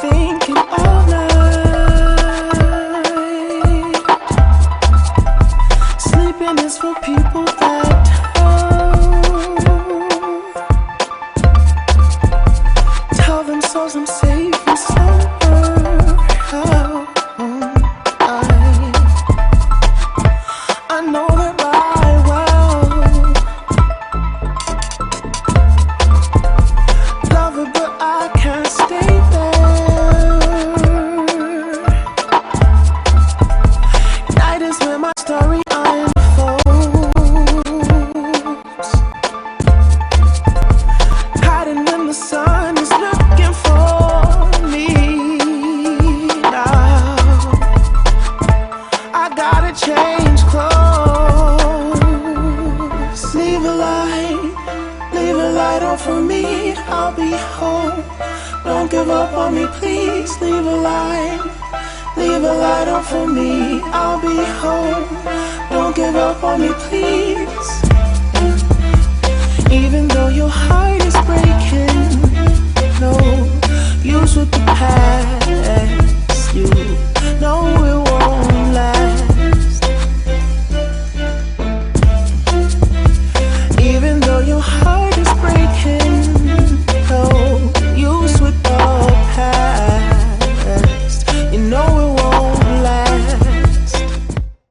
Thinking all night. Sleeping is for people that tell themselves I'm safe and sober. I know that right well. Love it, but I can't stay there. Story unfolds, hiding when the sun is looking for me. Now I gotta change clothes. Leave a light on for me. I'll be home. Don't give up on me, please. Leave a light on for me. I'll be home. Don't give up on me, please. Even though your heart is breaking, no use with the past.